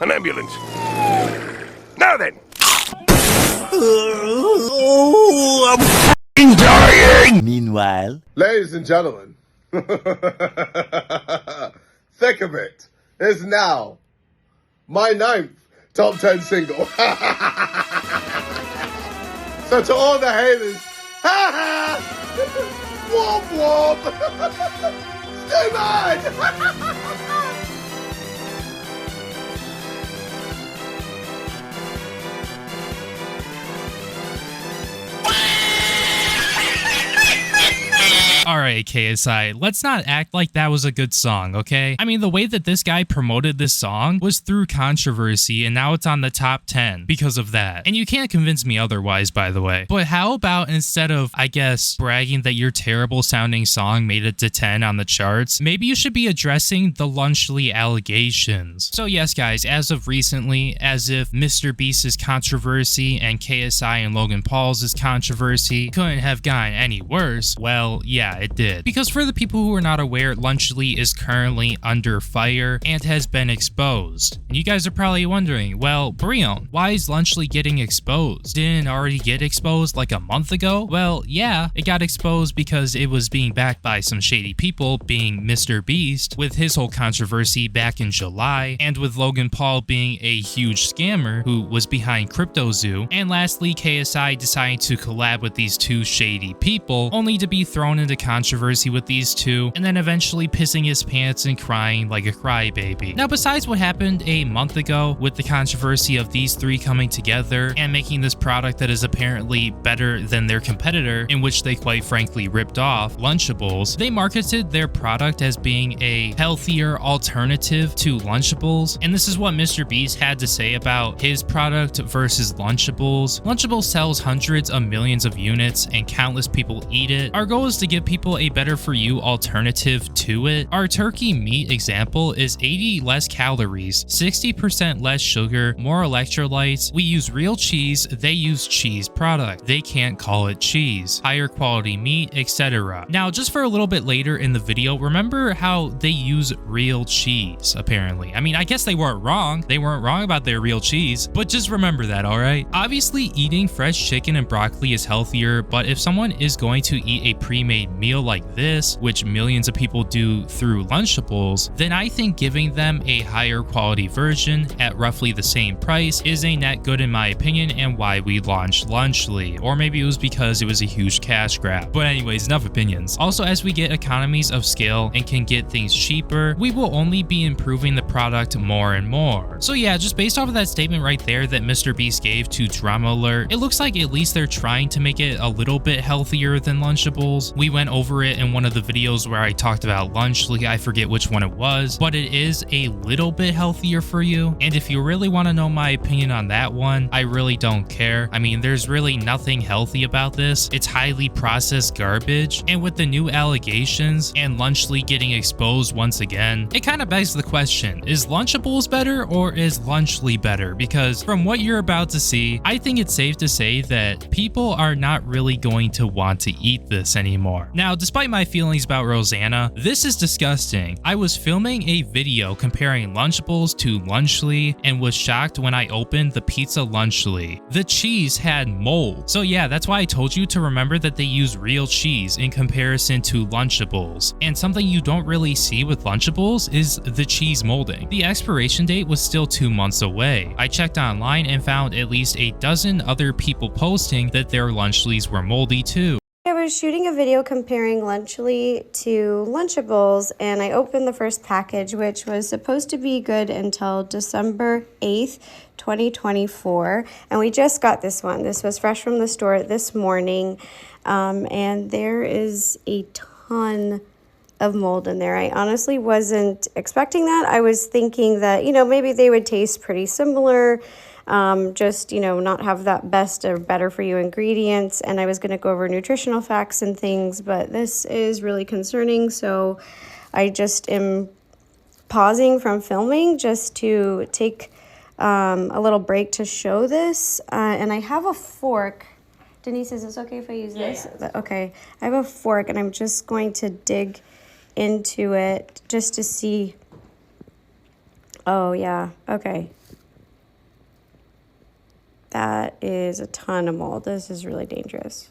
An ambulance. Now then. Oh, I'm f***ing dying! Meanwhile... Ladies and gentlemen, Thick of It is now my 9th top 10 single. So to all the haters, ha ha! Womp womp! Stay mad! Alright, KSI, let's not act like that was a good song, okay? I mean, the way that this guy promoted this song was through controversy, and now it's on the top 10 because of that. And you can't convince me otherwise, by the way. But how about instead of, I guess, bragging that your terrible sounding song made it to 10 on the charts, maybe you should be addressing the Lunchly allegations. So yes, guys, as of recently, as if mrbeast's controversy and KSI and Logan Paul's controversy couldn't have gone any worse, well, yeah, it did. Because for the people who are not aware, Lunchly is currently under fire and has been exposed. And you guys are probably wondering, well, Breone, why is Lunchly getting exposed? Didn't it already get exposed like a month ago? Well, yeah, it got exposed because it was being backed by some shady people, being mrbeast, with his whole controversy back in July, and with Logan Paul being a huge scammer who was behind CryptoZoo, and lastly, KSI deciding to collab with these two shady people, only to be thrown into controversy with these two, and then eventually pissing his pants and crying like a crybaby. Now, besides what happened a month ago with the controversy of these three coming together and making this product that is apparently better than their competitor, in which they quite frankly ripped off, Lunchables, they marketed their product as being a healthier alternative to Lunchables, and this is what mrbeast had to say about his product versus Lunchables. Lunchables sells hundreds of millions of units and countless people eat it. Our goal is to give people a better for you alternative to it. Our turkey meat example is 80 less calories, 60% less sugar, more electrolytes. We use real cheese, they use cheese product. They can't call it cheese. Higher quality meat, etc. Now, just for a little bit later in the video, remember how they use real cheese, apparently. I mean, I guess they weren't wrong. They weren't wrong about their real cheese, but just remember that, alright? Obviously, eating fresh chicken and broccoli is healthier, but if someone is going to eat a pre-made meal like this, which millions of people do through Lunchables, then I think giving them a higher quality version at roughly the same price is a net good in my opinion, and why we launched Lunchly. Or maybe it was because it was a huge cash grab. But anyways, enough opinions. Also, as we get economies of scale and can get things cheaper, we will only be improving the product more and more. So yeah, just based off of that statement right there that mrbeast gave to Drama Alert, it looks like at least they're trying to make it a little bit healthier than Lunchables. We went over it in one of the videos where I talked about Lunchly, I forget which one it was, but it is a little bit healthier for you. And if you really want to know my opinion on that one, I really don't care. I mean, there's really nothing healthy about this. It's highly processed garbage, and with the new allegations and Lunchly getting exposed once again, it kind of begs the question, is Lunchables better or is Lunchly better? Because from what you're about to see, I think it's safe to say that people are not really going to want to eat this anymore. Now, despite my feelings about Rosanna, this is disgusting. I was filming a video comparing Lunchables to Lunchly and was shocked when I opened the pizza Lunchly. The cheese had mold. So yeah, that's why I told you to remember that they use real cheese in comparison to Lunchables. And something you don't really see with Lunchables is the cheese molding. The expiration date was still 2 months away. I checked online and found at least a dozen other people posting that their Lunchlys were moldy too. I was shooting a video comparing Lunchly to Lunchables, and I opened the first package, which was supposed to be good until December 8th, 2024, and we just got this one. This was fresh from the store this morning, and there is a ton of mold in there. I honestly wasn't expecting that. I was thinking that, you know, maybe they would taste pretty similar, just, you know, not have that best or better for you ingredients. And I was going to go over nutritional facts and things, but this is really concerning. So I just am pausing from filming just to take a little break to show this. And I have a fork. Denise, is this okay if I use this? Yeah. Okay. I have a fork and I'm just going to dig into it just to see. Oh, yeah. Okay. That is a ton of mold. This is really dangerous.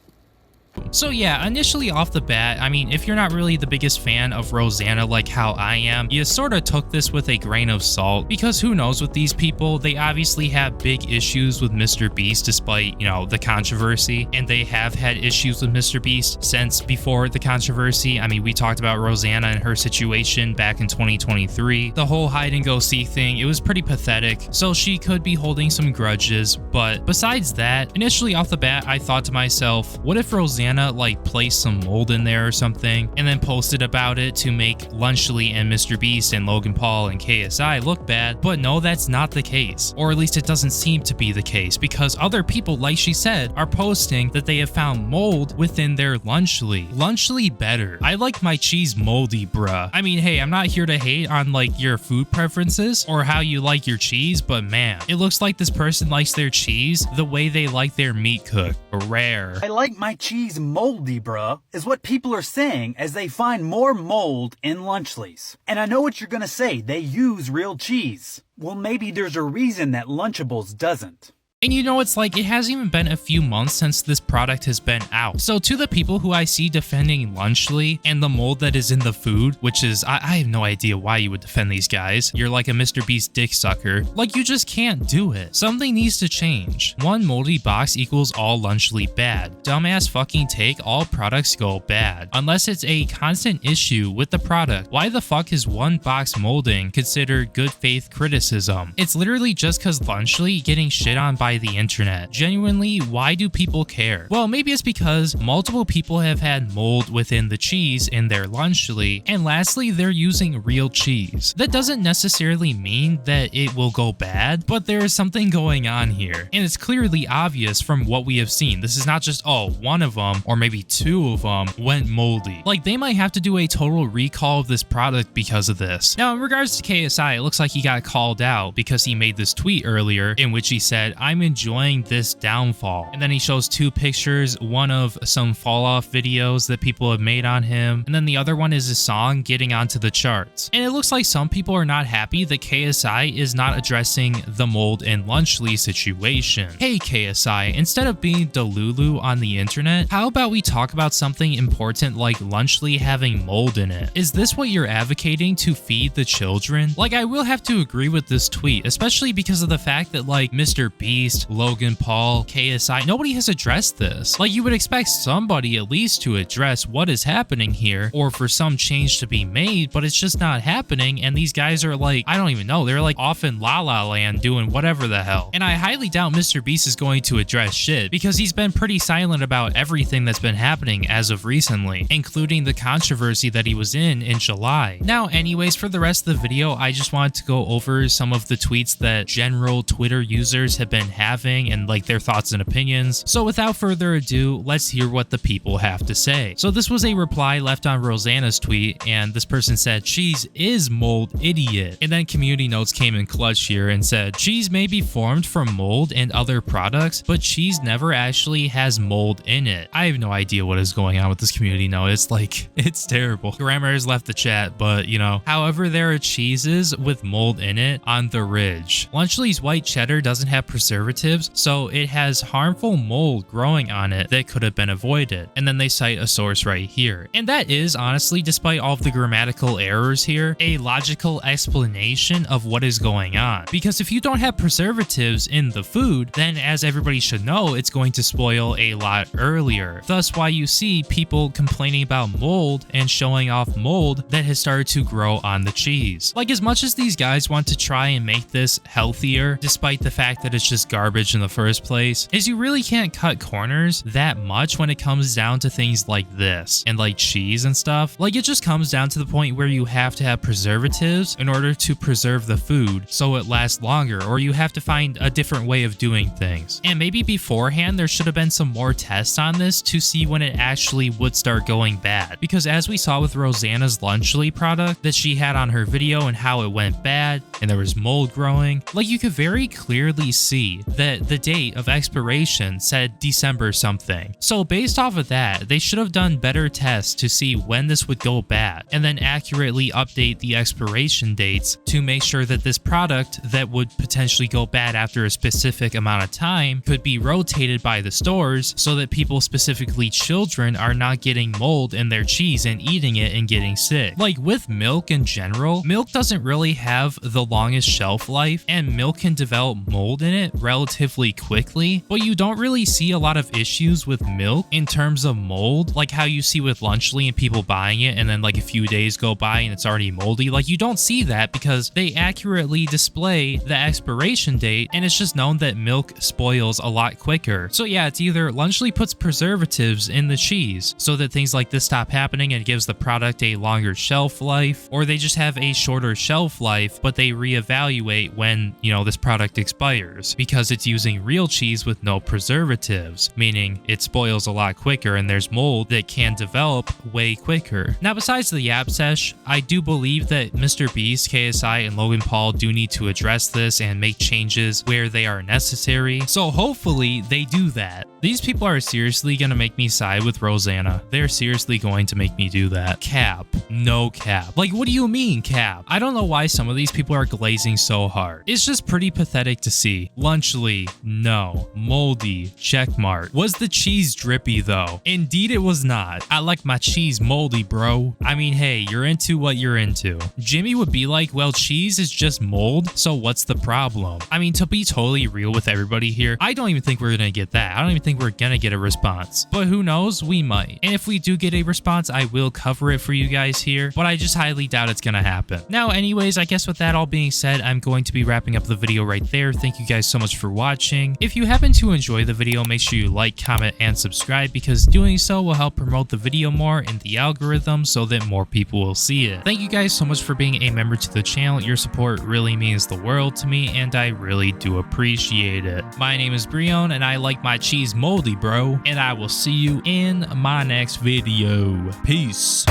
So yeah, initially off the bat, I mean, if you're not really the biggest fan of Rosanna like how I am, you sort of took this with a grain of salt, because who knows with these people, they obviously have big issues with mrbeast despite, you know, the controversy, and they have had issues with mrbeast since before the controversy. I mean, we talked about Rosanna and her situation back in 2023. The whole hide and go seek thing, it was pretty pathetic, so she could be holding some grudges, but besides that, initially off the bat, I thought to myself, what if Rosanna like placed some mold in there or something and then posted about it to make Lunchables and mrbeast and Logan Paul and KSI look bad? But no, that's not the case, or at least it doesn't seem to be the case, because other people, like she said, are posting that they have found mold within their Lunchables. Lunchables better. I like my cheese moldy, bruh. I mean, hey, I'm not here to hate on like your food preferences or how you like your cheese, but man, it looks like this person likes their cheese the way they like their meat cooked, rare. I like my cheese moldy, bruh, is what people are saying as they find more mold in Lunchables. And I know what you're gonna say, they use real cheese. Well, maybe there's a reason that Lunchables doesn't. And you know, it's like, it hasn't even been a few months since this product has been out. So to the people who I see defending Lunchables and the mold that is in the food, which is, I have no idea why you would defend these guys. You're like a mrbeast dick sucker. Like, you just can't do it. Something needs to change. One moldy box equals all Lunchables bad. Dumbass fucking take, all products go bad. Unless it's a constant issue with the product. Why the fuck is one box molding considered good faith criticism? It's literally just cause Lunchables getting shit on by the internet. Genuinely, why do people care? Well, maybe it's because multiple people have had mold within the cheese in their Lunchables, and lastly, they're using real cheese. That doesn't necessarily mean that it will go bad, but there is something going on here, and it's clearly obvious from what we have seen. This is not just, oh, one of them, or maybe two of them went moldy. Like, they might have to do a total recall of this product because of this. Now, in regards to KSI, it looks like he got called out because he made this tweet earlier in which he said, "I'm enjoying this downfall." And then he shows two pictures, one of some fall off videos that people have made on him, and then the other one is a song getting onto the charts. And it looks like some people are not happy that KSI is not addressing the mold and Lunchables situation. Hey KSI, instead of being Delulu on the internet, how about we talk about something important like Lunchables having mold in it? Is this what you're advocating to feed the children? Like, I will have to agree with this tweet, especially because of the fact that like mrbeast, Logan Paul, KSI, nobody has addressed this. Like, you would expect somebody at least to address what is happening here, or for some change to be made, but it's just not happening, and these guys are like, I don't even know, they're like off in La La Land doing whatever the hell. And I highly doubt mrbeast is going to address shit, because he's been pretty silent about everything that's been happening as of recently, including the controversy that he was in July. Now, anyways, for the rest of the video, I just wanted to go over some of the tweets that general Twitter users have been having and like their thoughts and opinions. So without further ado, let's hear what the people have to say. So this was a reply left on Rosanna's tweet, and this person said, "Cheese is mold, idiot." And then community notes came in clutch here and said, "Cheese may be formed from mold and other products, but cheese never actually has mold in it." I have no idea what is going on with this community note. It's like, it's terrible. Grammar has left the chat, but you know, however, there are cheeses with mold in it on the ridge. Lunchables white cheddar doesn't have preservatives, so it has harmful mold growing on it that could have been avoided. And then they cite a source right here. And that is honestly, despite all of the grammatical errors here, a logical explanation of what is going on. Because if you don't have preservatives in the food, then as everybody should know, it's going to spoil a lot earlier. Thus why you see people complaining about mold and showing off mold that has started to grow on the cheese. Like, as much as these guys want to try and make this healthier, despite the fact that it's just garbage in the first place, is you really can't cut corners that much when it comes down to things like this and like cheese and stuff. Like, it just comes down to the point where you have to have preservatives in order to preserve the food so it lasts longer, or you have to find a different way of doing things. And maybe beforehand there should have been some more tests on this to see when it actually would start going bad, because as we saw with Rosanna's Lunchables product that she had on her video and how it went bad and there was mold growing, like, you could very clearly see that the date of expiration said December something. So based off of that, they should have done better tests to see when this would go bad, and then accurately update the expiration dates to make sure that this product that would potentially go bad after a specific amount of time could be rotated by the stores so that people, specifically children, are not getting mold in their cheese and eating it and getting sick. Like with milk in general, milk doesn't really have the longest shelf life, and milk can develop mold in it relatively quickly, but you don't really see a lot of issues with milk in terms of mold, like how you see with Lunchly and people buying it and then like a few days go by and it's already moldy. Like, you don't see that because they accurately display the expiration date, and it's just known that milk spoils a lot quicker. So yeah, it's either Lunchly puts preservatives in the cheese so that things like this stop happening and gives the product a longer shelf life, or they just have a shorter shelf life, but they reevaluate when, you know, this product expires because it's using real cheese with no preservatives, meaning it spoils a lot quicker and there's mold that can develop way quicker. Now, besides the Yap Sesh, I do believe that mrbeast, KSI, and Logan Paul do need to address this and make changes where they are necessary. So hopefully they do that. These people are seriously gonna make me side with Rosanna. They're seriously going to make me do that. Cap. No cap. Like, what do you mean cap? I don't know why some of these people are glazing so hard. It's just pretty pathetic to see. Lunchly, no. Moldy, checkmark. Was the cheese drippy though? Indeed it was not. I like my cheese moldy, bro. I mean, hey, you're into what you're into. Jimmy would be like, well, cheese is just mold, so what's the problem? I mean, to be totally real with everybody here, I don't even think we're gonna get that. I don't even think we're gonna get a response, but who knows, we might. And if we do get a response, I will cover it for you guys here, but I just highly doubt it's gonna happen. Now, anyways, I guess with that all being said, I'm going to be wrapping up the video right there. Thank you guys so much for watching. If you happen to enjoy the video, make sure you like, comment, and subscribe, because doing so will help promote the video more in the algorithm so that more people will see it. Thank you guys so much for being a member to the channel. Your support really means the world to me, and I really do appreciate it. My name is Breone, and I like my cheese moldy, bro, and I will see you in my next video. Peace.